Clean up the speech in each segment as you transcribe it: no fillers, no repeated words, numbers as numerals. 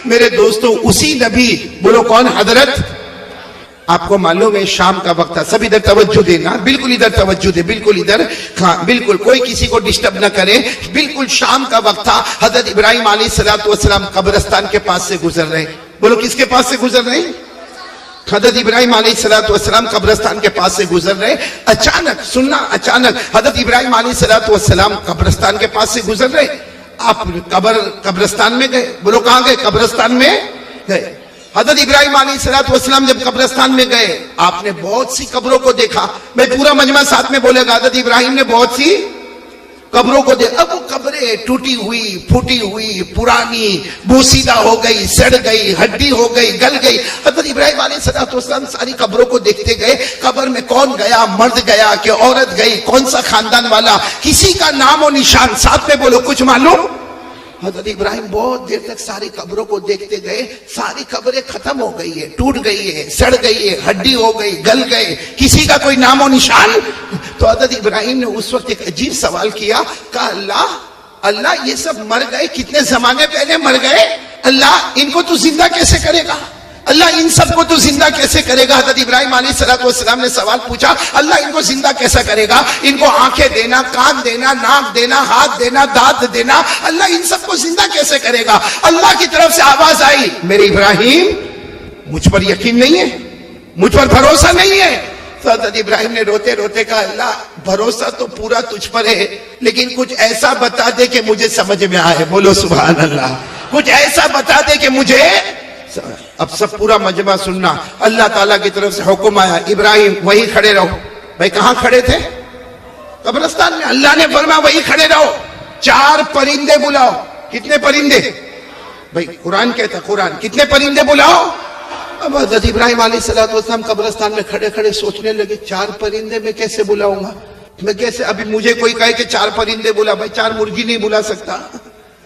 میرے دوستو اسی نبی، بولو کون؟ حضرت، آپ کو معلوم ہے شام کا وقت تھا، سب ادھر توجہ دینا، بالکل ادھر توجہ دے، بالکل ادھر، ہاں بالکل کوئی کسی کو ڈسٹرب نہ کرے، بالکل شام کا وقت تھا۔ حضرت ابراہیم علیہ السلام قبرستان کے پاس سے گزر رہے، بولو کس کے پاس سے گزر رہے؟ حضرت ابراہیم علیہ السلام قبرستان کے پاس سے گزر رہے، اچانک سننا، اچانک حضرت ابراہیم علیہ السلام قبرستان کے پاس سے گزر رہے، آپ قبرستان میں گئے، بولو کہاں گئے؟ قبرستان میں گئے۔ حضرت ابراہیم علیہ السلام جب قبرستان میں گئے، آپ نے بہت سی قبروں کو دیکھا، میں پورا مجمع ساتھ میں بولے گا، حضرت ابراہیم نے بہت سی قبروں کو دیکھا، اب وہ قبریں ٹوٹی ہوئی، پھوٹی ہوئی، پرانی، بوسیدہ ہو گئی، سڑ گئی، ہڈی ہو گئی، گل گئی۔ حضرت ابراہیم علیہ السلام ساری قبروں کو دیکھتے گئے، قبر میں کون گیا، مرد گیا کہ عورت گئی، کون سا خاندان والا، کسی کا نام و نشان، ساتھ میں بولو کچھ معلوم؟ حضرت ابراہیم بہت دیر تک ساری قبروں کو دیکھتے گئے، ساری قبریں ختم ہو گئی ہے، ٹوٹ گئی ہے، سڑ گئی ہے، ہڈی ہو گئی، گل گئے، کسی کا کوئی نام و نشان۔ تو حضرت ابراہیم نے اس وقت ایک عجیب سوال کیا، کہا اللہ یہ سب مر گئے، کتنے زمانے پہلے مر گئے، اللہ ان کو تو زندہ کیسے کرے گا؟ اللہ ان سب کو تو زندہ کیسے کرے گا؟ حضرت ابراہیم علیہ السلام نے سوال پوچھا، اللہ ان کو زندہ کیسا کرے گا؟ ان کو آنکھیں دینا، کان دینا، ناک دینا، ہاتھ دینا، دانت دینا، اللہ ان سب کو زندہ کیسے کرے گا؟ اللہ کی طرف سے آواز آئی، میرے ابراہیم مجھ پر یقین نہیں ہے، مجھ پر بھروسہ نہیں ہے۔ تو حضرت ابراہیم نے روتے روتے کہا، اللہ بھروسہ تو پورا تجھ پر ہے، لیکن کچھ ایسا بتا دے کہ مجھے سمجھ میں آئے، بولو سبحان اللہ، کچھ ایسا بتا دے کہ مجھے۔ اب سب پورا مجمع سننا، اللہ تعالیٰ کی طرف سے حکم آیا، ابراہیم وہیں کھڑے رہو۔ بھائی کہاں کھڑے تھے؟ قبرستان میں۔ اللہ نے فرمایا وہیں کھڑے رہو، 4 پرندے بلاؤ۔ کتنے پرندے؟ بھائی قرآن کہتا، قرآن کتنے پرندے بلاؤ؟ اب حضرت ابراہیم علیہ السلام قبرستان میں کھڑے کھڑے سوچنے لگے، 4 پرندے میں کیسے بلاؤں گا؟ میں کیسے؟ ابھی مجھے کوئی کہے کہ 4 پرندے بلا، بھائی 4 مرغی نہیں بلا سکتا،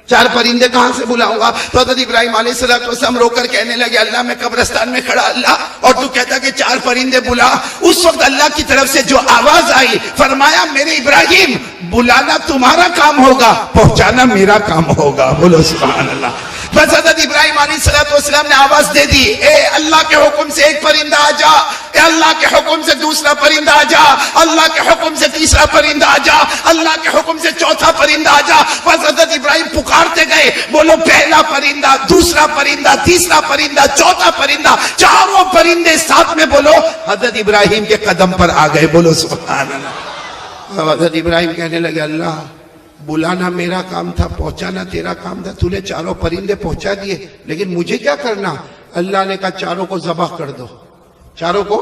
4 پرندے کہاں سے بلاؤں گا؟ تو حضرت ابراہیم علیہ السلام رو کر کہنے لگے، اللہ میں قبرستان میں کھڑا اللہ، اور تو کہتا کہ 4 پرندے بلا۔ اس وقت اللہ کی طرف سے جو آواز آئی، فرمایا میرے ابراہیم بلانا تمہارا کام ہوگا، پہنچانا میرا کام ہوگا، بولو سبحان اللہ۔ بس حضرت ابراہیم علیہ السلام نے آواز دے دی، اے اللہ کے حکم سے 1 پرندہ آ جا، اے اللہ کے حکم سے 2 پرندہ آ جا، اللہ کے حکم سے 3 پرندہ آ جا، اللہ کے حکم سے 4 پرندہ آ جا۔ بس حضرت ابراہیم پکارتے گئے، بولو پہلا پرندہ، 2 پرندہ، 3 پرندہ، 4 پرندہ، 4 پرندے ساتھ میں بولو حضرت ابراہیم کے قدم پر آ گئے، بولو سبحان اللہ۔ حضرت ابراہیم کہنے لگے، اللہ بلانا میرا کام تھا، پہنچانا تیرا کام تھا، تو نے 4 پرندے پہنچا دیے، لیکن مجھے کیا کرنا؟ اللہ نے کہا 4 کو ذبح کر دو، 4 کو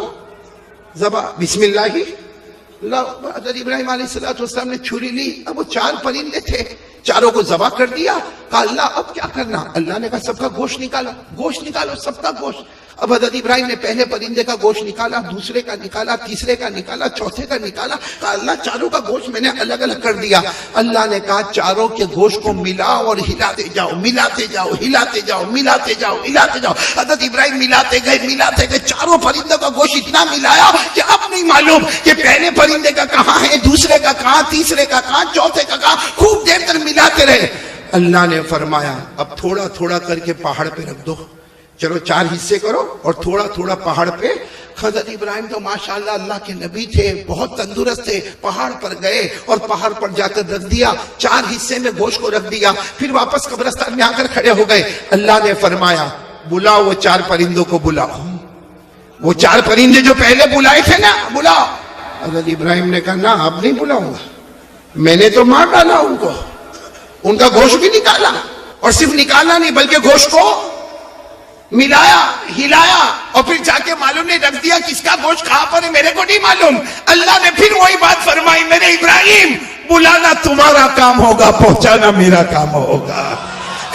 ذبح، بسم اللہ ہی اللہ۔ حضرت ابراہیم علیہ السلام نے چھری لی، اب وہ 4 پرندے تھے، 4 کو ذبح کر دیا۔ کہا اللہ اب کیا کرنا؟ اللہ نے کہا سب کا گوشت نکالو، گوشت نکالو، سب کا گوشت۔ اب حضرت ابراہیم نے پہلے پرندے کا گوشت نکالا، 2 کا نکالا، 3 کا نکالا، 4 کا نکالا۔ کہا اللہ 4 کا گوشت میں نے الگ الگ کر دیا۔ اللہ نے کہا 4 کے گوشت کو ملاؤ اور ہلاتے جاؤ، ملاتے جاؤ، ہلاتے جاؤ، ملاتے جاؤ، ہلاتے جاؤ۔ حضرت ابراہیم ملاتے گئے، ملاتے گئے، 4 پرندوں کا گوشت اتنا ملایا کہ اب نہیں معلوم کہ پہلے پرندے کا کہاں ہے، 2 کا کہاں، 3 کا کہاں، 4 کا کہاں۔ خوب دیر تک ملاتے رہے۔ اللہ نے فرمایا اب تھوڑا تھوڑا کر کے پہاڑ پہ رکھ دو، چلو 4 حصے کرو اور تھوڑا تھوڑا پہاڑ پہ۔ حضرت ابراہیم تو ماشاءاللہ اللہ کے نبی تھے، بہت تندرست تھے، پہاڑ پر گئے اور پہاڑ پر جا کر رکھ دیا، 4 حصے میں گوشت کو رکھ دیا، پھر واپس قبرستان میں آ کر کھڑے ہو گئے۔ اللہ نے فرمایا بلاؤ وہ 4 پرندوں کو، بلاؤ وہ 4 پرندے جو پہلے بلائے تھے نا، بلاؤ۔ حضرت ابراہیم نے کہا نہ اب نہیں بلاؤں گا، میں نے تو مار ڈالا ان کو، ان کا گوشت بھی نکالا، اور صرف نکالنا نہیں بلکہ گوشت کو ملایا، ہلایا، اور پھر جا کے معلوم نہیں رکھ دیا کس کا گوشت کہاں پر ہے، میرے کو نہیں معلوم۔ اللہ نے پھر وہی بات فرمائی، میرے ابراہیم بلانا تمہارا کام ہوگا، پہنچانا میرا کام ہوگا۔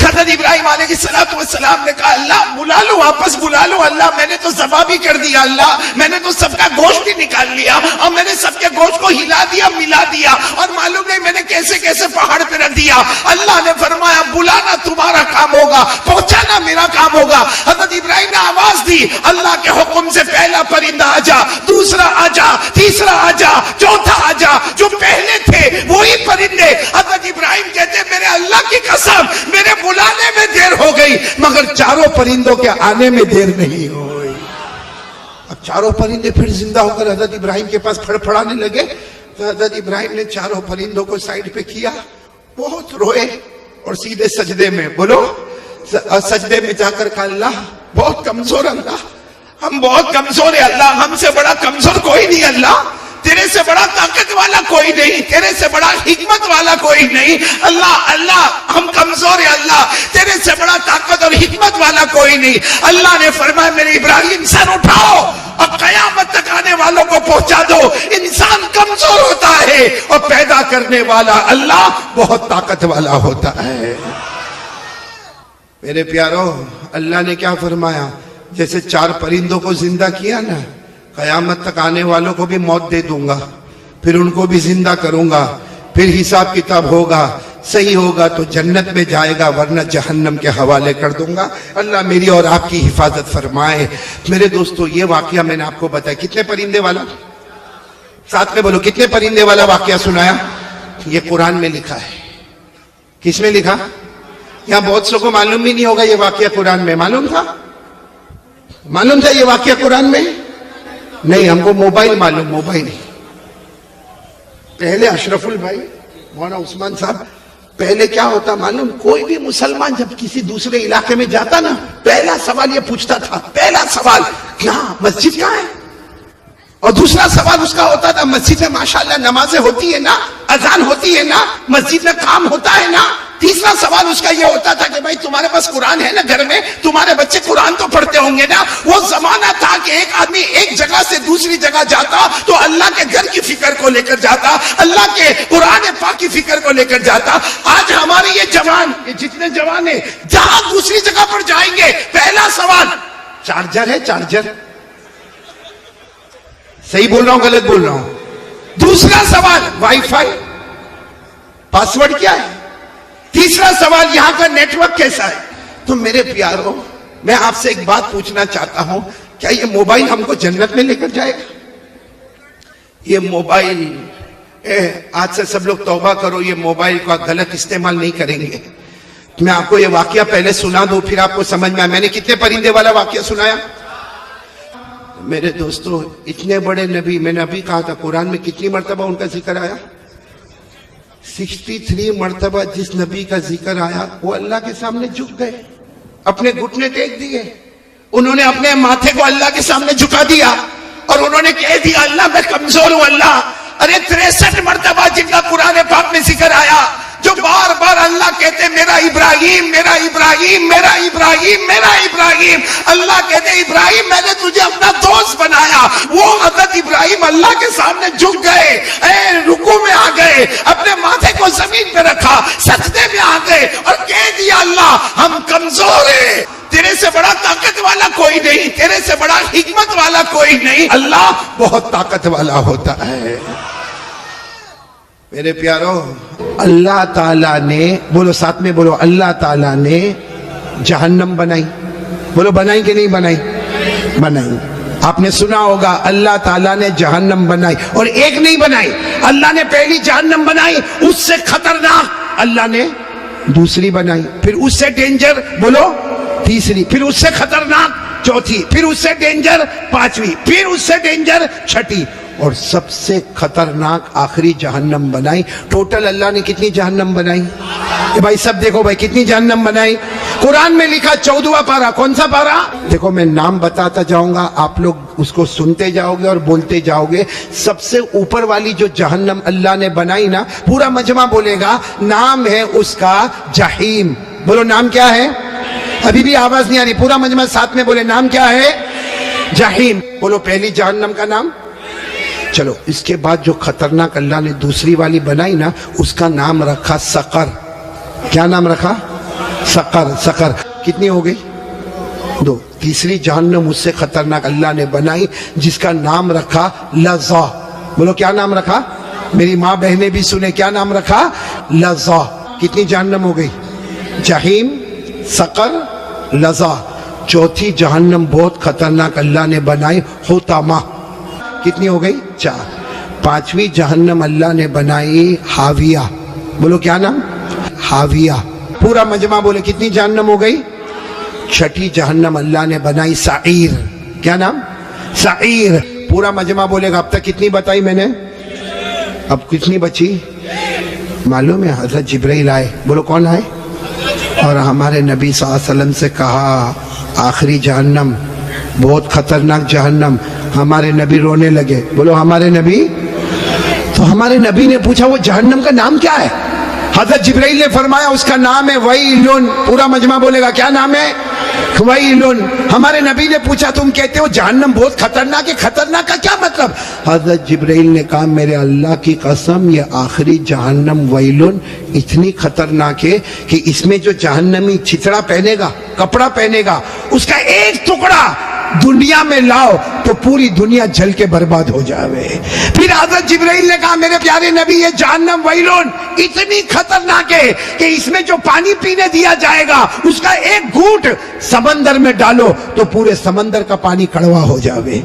حضرت ابراہیم علیہ السلام نے کہا اللہ بلا لو، واپس بلا لو، اللہ میں نے تو ذبح بھی کر دیا، اللہ میں نے تو سب کا گوشت بھی نکال لیا، اور میں نے سب کے گوشت کو ہلا دیا، ملا دیا، اور معلوم نہیں میں نے کیسے کیسے پہاڑ پہ رکھ دیا۔ اللہ نے فرمایا بلانا تمہارا کام ہوگا، پہنچانا میرا کام ہوگا۔ حضرت ابراہیم نے آواز دی، اللہ کے حکم سے پہلا پرندہ آ جا، 2 آ جا، 3 آ جا، 4 آ جا۔ جو پہلے تھے وہی پرندے حضرت حضرت ابراہیم کہتے ہیں میرے اللہ کی قسم میرے بلانے میں دیر ہو گئی مگر چاروں پرندوں کے آنے میں دیر نہیں ہوئی. اب چاروں پرندے پھر زندہ ہو کر حضرت ابراہیم کے پاس پھڑپھڑانے لگے تو حضرت ابراہیم نے چاروں پرندوں کو سائیڈ پہ کیا, بہت روئے اور سیدھے سجدے میں بولو سجدے میں جا کر کہا اللہ بہت کمزور, اللہ ہم بہت کمزور ہیں, اللہ ہم سے بڑا کمزور کوئی نہیں, اللہ تیرے سے بڑا طاقت والا کوئی نہیں, تیرے سے بڑا حکمت والا کوئی نہیں, اللہ اللہ ہم کمزور ہیں, اللہ تیرے سے بڑا طاقت اور حکمت والا کوئی نہیں. اللہ نے فرمایا میرے ابراہیم سر اٹھاؤ اور قیامت تک آنے والوں کو پہنچا دو, انسان کمزور ہوتا ہے اور پیدا کرنے والا اللہ بہت طاقت والا ہوتا ہے. میرے پیارو اللہ نے کیا فرمایا, جیسے چار پرندوں کو زندہ کیا نا, قیامت تک آنے والوں کو بھی موت دے دوں گا, پھر ان کو بھی زندہ کروں گا, پھر حساب کتاب ہوگا, صحیح ہوگا تو جنت میں جائے گا ورنہ جہنم کے حوالے کر دوں گا. اللہ میری اور آپ کی حفاظت فرمائے. میرے دوستو یہ واقعہ میں نے آپ کو بتایا, کتنے پرندے والا, ساتھ میں بولو کتنے پرندے والا واقعہ سنایا, یہ قرآن میں لکھا ہے. کس میں لکھا؟ یہاں بہت سو کو معلوم بھی نہیں ہوگا یہ واقعہ قرآن میں. معلوم تھا یہ واقعہ قرآن میں نہیں, ہم کو موبائل معلوم, موبائل پہلے اشرف البھائی مولانا عثمان صاحب پہلے کیا ہوتا معلوم, کوئی بھی مسلمان جب کسی دوسرے علاقے میں جاتا نا پہلا سوال یہ پوچھتا تھا, پہلا سوال کیا مسجد کہاں ہے, اور دوسرا سوال اس کا ہوتا تھا مسجد میں ماشاءاللہ نمازیں ہوتی ہے نا, اذان ہوتی ہے نا, مسجد میں کام ہوتا ہے نا. تیسرا سوال اس کا یہ ہوتا تھا کہ بھائی تمہارے پاس قرآن ہے نا گھر میں, تمہارے بچے قرآن تو پڑھتے ہوں گے نا. وہ زمانہ تھا کہ ایک آدمی ایک جگہ سے دوسری جگہ جاتا تو اللہ کے گھر کی فکر کو لے کر جاتا, اللہ کے قرآن پاک کی فکر کو لے کر جاتا. آج ہمارے یہ جوان, یہ جتنے جوان ہیں جہاں دوسری جگہ پر جائیں گے پہلا سوال چارجر ہے, چارجر صحیح بول رہا ہوں غلط بول رہا ہوں. دوسرا سوال وائی فائی, پاسورڈ کیا ہے. تیسرا سوال یہاں کا نیٹ ورک کیسا ہے. تو میرے پیاروں میں آپ سے ایک بات پوچھنا چاہتا ہوں, کیا یہ موبائل ہم کو جنت میں لے کر جائے گا؟ یہ موبائل آج سے سب لوگ توبہ کرو, یہ موبائل کا غلط استعمال نہیں کریں گے. میں آپ کو یہ واقعہ پہلے سنا دوں پھر آپ کو سمجھ میں آیا. میں نے کتنے پرندے والا واقعہ سنایا میرے دوستو. اتنے بڑے نبی, میں نے ابھی کہا تھا قرآن میں کتنی مرتبہ ان کا ذکر آیا, 63 مرتبہ. جس نبی کا ذکر آیا وہ اللہ کے سامنے جھک گئے, اپنے گھٹنے ٹیک دیے, انہوں نے اپنے ماتھے کو اللہ کے سامنے جھکا دیا اور انہوں نے کہہ دیا اللہ میں کمزور ہوں اللہ. ارے 63 مرتبہ جن کا قرآن پاک میں ذکر آیا, جو بار بار اللہ کہتے میرا ابراہیم میرا ابراہیم میرا ابراہیم میرا ابراہیم. اللہ کہتے ابراہیم میں نے تجھے اپنا دوست بنایا. وہ حضرت ابراہیم اللہ کے سامنے جھک گئے, رکوع میں آ گئے, اپنے ماتھے کو زمین پہ رکھا, سجدے میں آ گئے اور کہہ دیا اللہ ہم کمزور ہیں, تیرے سے بڑا طاقت والا کوئی نہیں, تیرے سے بڑا حکمت والا کوئی نہیں, اللہ بہت طاقت والا ہوتا ہے. میرے پیارو اللہ تعالیٰ نے, بولو ساتھ میں بولو, اللہ تعالیٰ نے جہنم بنائی. بولو بنائی کہ نہیں بنائی؟ بنائی. آپ نے سنا ہوگا اللہ تعالیٰ نے جہنم بنائی, اور ایک نہیں بنائی. اللہ نے پہلی جہنم بنائی, اس سے خطرناک اللہ نے دوسری بنائی, پھر اس سے ڈینجر بولو تیسری, پھر اس سے خطرناک چوتھی, پھر اس سے ڈینجر پانچویں, پھر اس سے ڈینجر چھٹی, اور سب سے خطرناک آخری جہنم بنائی. ٹوٹل اللہ نے کتنی جہنم بنائی بھائی سب دیکھو بھائی کتنی جہنم بنائی. قرآن میں لکھا 14واں پارہ. کون سا پارہ؟ دیکھو میں نام بتاتا جاؤں گا, آپ لوگ اس کو سنتے جاؤ گے اور بولتے جاؤ گے. سب سے اوپر والی جو جہنم اللہ نے بنائی نا, پورا مجمع بولے گا, نام ہے اس کا جہیم. بولو نام کیا ہے؟ ابھی بھی آواز نہیں آ رہی, پورا مجمع ساتھ میں بولے نام کیا ہے؟ جہیم. بولو پہلی جہنم کا نام. چلو اس کے بعد جو خطرناک اللہ نے دوسری والی بنائی نا, اس کا نام رکھا سقر. کیا نام رکھا؟ سقر. سقر کتنی ہو گئی؟ 2. تیسری جہنم اس سے خطرناک اللہ نے بنائی جس کا نام رکھا لظا. بولو کیا نام رکھا؟ میری ماں بہنیں بھی سنے, کیا نام رکھا؟ لظا. کتنی جہنم ہو گئی؟ جہیم, سقر, لظا. چوتھی جہنم بہت خطرناک اللہ نے بنائی حطامہ. کتنی ہو گئی؟ 4. 5ویں جہنم اللہ نے بنائی حاویہ. بولو کیا نام؟ حاویہ. پورا مجمع بولے کتنی جہنم ہو گئی؟ چھٹی جہنم اللہ نے بنائی سعیر. کیا نام؟ سعیر. پورا مجمع بولے گا اب تک کتنی بتائی میں نے؟ اب کتنی بچی معلوم ہے؟ حضرت جبرائیل آئے. بولو کون آئے؟ اور ہمارے نبی صلی اللہ علیہ وسلم سے کہا آخری جہنم بہت خطرناک جہنم. ہمارے نبی رونے لگے. بولو ہمارے نبی. تو ہمارے نبی نے پوچھا وہ جہنم کا نام کیا ہے؟ حضرت جبرائیل نے فرمایا اس کا نام ہے ویلن. پورا مجمع بولے گا کیا نام ہے؟ ویلن. ہمارے نبی نے پوچھا تم کہتے ہو جہنم بہت خطرناک ہے, خطرناک کا کیا مطلب؟ حضرت جبرائیل نے کہا میرے اللہ کی قسم یہ آخری جہنم ویلن اتنی خطرناک ہے کہ اس میں جو جہنمی چھتڑا پہنے گا, کپڑا پہنے گا, اس کا ایک ٹکڑا دنیا میں لاؤ تو پوری دنیا جل کے برباد ہو جاوے. پھر حضرت جبرائیل نے کہا میرے پیارے نبی یہ جہنم ویلون اتنی خطرناک ہے کہ اس میں جو پانی پینے دیا جائے گا اس کا ایک گھونٹ سمندر میں ڈالو تو پورے سمندر کا پانی کڑوا ہو جاوے.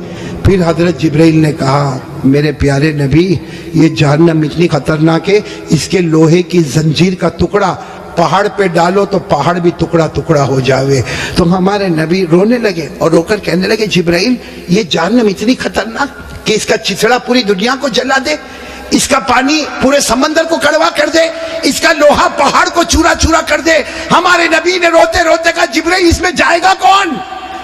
پھر حضرت جبرائیل نے کہا میرے پیارے نبی یہ جہنم اتنی خطرناک ہے اس کے لوہے کی زنجیر کا ٹکڑا پہاڑ پہ ڈالو تو پہاڑ بھی ٹکڑا ٹکڑا ہو جاوے. تو ہمارے نبی رونے لگے اور رو کر کہنے لگے جبرائیل یہ جہنم اتنی خطرناک کہ اس کا چتڑا پوری دنیا کو جلا دے, اس کا پانی پورے سمندر کو کڑوا کر دے, اس کا لوہا پہاڑ کو چورا چورا کر دے. ہمارے نبی نے روتے روتے کہا جبرائیل اس میں جائے گا کون؟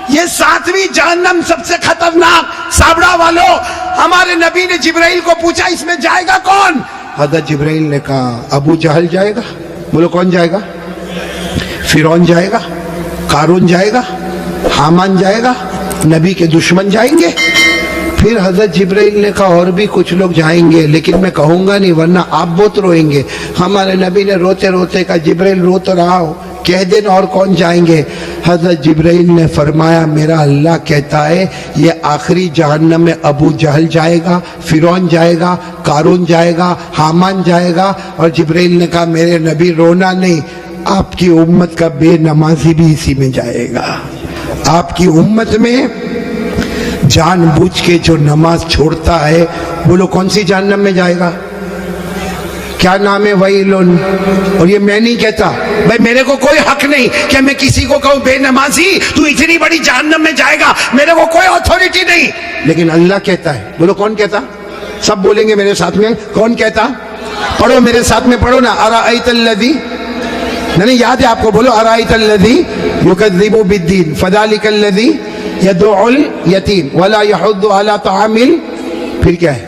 یہ 7ویں جہنم سب سے خطرناک. سابڑا والو ہمارے نبی نے جبرائیل کو پوچھا اس میں جائے گا کون؟ حضرت جبرائیل نے کہا ابو جہل جائے گا. بولو کون جائے گا؟ فرعون جائے گا, قارون جائے گا, حامان جائے گا, نبی کے دشمن جائیں گے. پھر حضرت جبرائیل نے کہا اور بھی کچھ لوگ جائیں گے لیکن میں کہوں گا نہیں ورنہ آپ بہت روئیں گے. ہمارے نبی نے روتے روتے کہا جبرائیل رو تو رہا ہو کہہ دینا اور کون جائیں گے. حضرت جبرائیل نے فرمایا میرا اللہ کہتا ہے یہ آخری جہنم میں ابو جہل جائے گا, فرعون جائے گا, قارون جائے گا, حامان جائے گا. اور جبرائیل نے کہا میرے نبی رونا نہیں, آپ کی امت کا بے نمازی بھی اسی میں جائے گا. آپ کی امت میں جان بوجھ کے جو نماز چھوڑتا ہے بولو کون سی جہنم میں جائے گا؟ کیا نام ہے؟ ویلن. اور یہ میں نہیں کہتا بھائی, میرے کو کوئی حق نہیں کہ میں کسی کو کہوں بے نمازی تو اتنی بڑی جہنم میں جائے گا, میرے کو کوئی اتھارٹی نہیں. لیکن اللہ کہتا ہے. بولو کون کہتا؟ سب بولیں گے میرے ساتھ میں کون کہتا؟ پڑھو میرے ساتھ میں پڑھو نا. ارائیت الذی, نہیں یاد ہے آپ کو, بولو ارائیت الذی یکذب بالدین فذلک الذی یدعو الیتیم ولا یحض علی طعام. پھر کیا ہے؟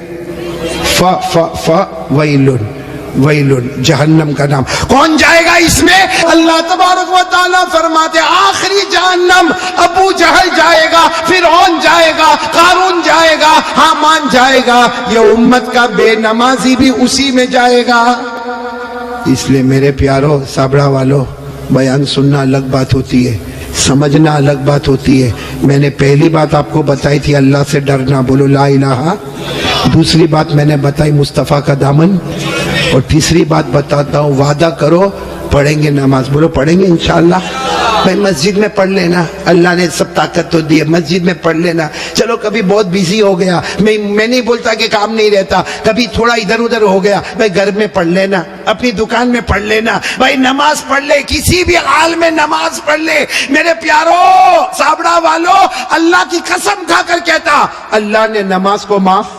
ویلن. ویلن جہنم کا نام. کون جائے گا اس میں؟ اللہ تبارک و تعالیٰ فرماتے آخری جہنم ابو جہل جائے گا, فرعون جائے گا, قارون جائے گا, حامان جائے گا, یہ امت کا بے نمازی بھی اسی میں جائے گا. اس لیے میرے پیارو سابڑا والو بیان سننا الگ بات ہوتی ہے, سمجھنا الگ بات ہوتی ہے. میں نے پہلی بات آپ کو بتائی تھی اللہ سے ڈرنا, بولو لا الہ. دوسری بات میں نے بتائی مصطفیٰ کا دامن. اور تیسری بات بتاتا ہوں وعدہ کرو پڑھیں گے نماز. بولو پڑھیں گے انشاءاللہ. بھائی مسجد میں پڑھ لینا, اللہ نے سب طاقت تو دی ہے, مسجد میں پڑھ لینا. چلو کبھی بہت بیزی ہو گیا, میں نہیں بولتا کہ کام نہیں رہتا, کبھی تھوڑا ادھر ادھر ہو گیا, بھائی گھر میں پڑھ لینا, اپنی دکان میں پڑھ لینا, بھائی نماز پڑھ لے, کسی بھی حال میں نماز پڑھ لے. میرے پیارو سابڑا والو اللہ کی قسم کھا کر کہتا اللہ نے نماز کو معاف.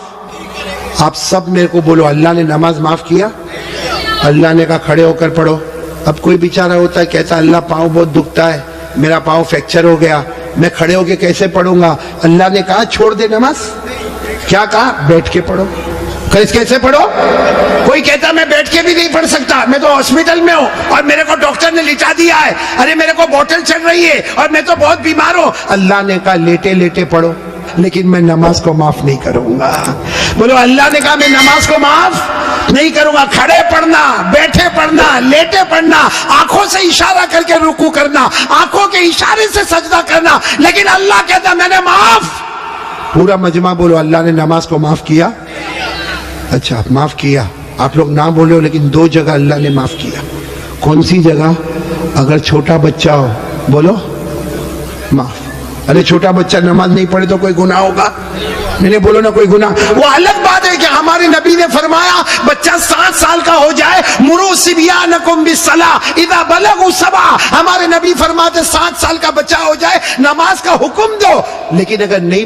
آپ سب میرے کو بولو اللہ نے نماز معاف کیا. اللہ نے کہا کھڑے ہو کر پڑھو. اب کوئی بیچارہ ہوتا ہے کہتا اللہ پاؤں بہت دکھتا ہے, میرا پاؤں فریکچر ہو گیا, میں کھڑے ہو کے کیسے پڑھوں گا؟ اللہ نے کہا چھوڑ دے نماز. کیا کہا؟ بیٹھ کے پڑھو. کیسے پڑھو؟ کوئی کہتا میں بیٹھ کے بھی نہیں پڑھ سکتا, میں تو ہاسپٹل میں ہوں اور میرے کو ڈاکٹر نے لٹا دیا ہے, ارے میرے کو بوٹل چل رہی ہے اور میں تو بہت بیمار ہوں. اللہ نے کہا لیٹے لیٹے پڑھو, لیکن میں نماز کو معاف نہیں کروں گا. بولو اللہ نے کہا میں نماز کو معاف نہیں کروں گا. کھڑے پڑھنا, بیٹھے پڑھنا, لیٹے پڑھنا, آنکھوں سے اشارہ کر کے رکوع کرنا, آنکھوں کے اشارے سے سجدہ کرنا, لیکن اللہ کہتا میں نے معاف. پورا مجمع بولو اللہ نے نماز کو معاف کیا. اچھا معاف کیا, آپ لوگ نہ بولو, لیکن 2 جگہ اللہ نے معاف کیا. کون سی جگہ؟ اگر چھوٹا بچہ ہو بولو معاف, ارے چھوٹا بچہ نماز نہیں پڑھے تو کوئی گناہ ہوگا؟ میں نے بولو نا کوئی گناہ. وہ الگ بات ہے کہ ہمارے نبی نے فرمایا بچہ 7 سال کا ہو جائے مرو صبیانکم بالصلاۃ اذا بلغوا 7. ہمارے نبی فرماتے 7 سال کا بچہ ہو جائے نماز کا حکم دو. لیکن اگر نہیں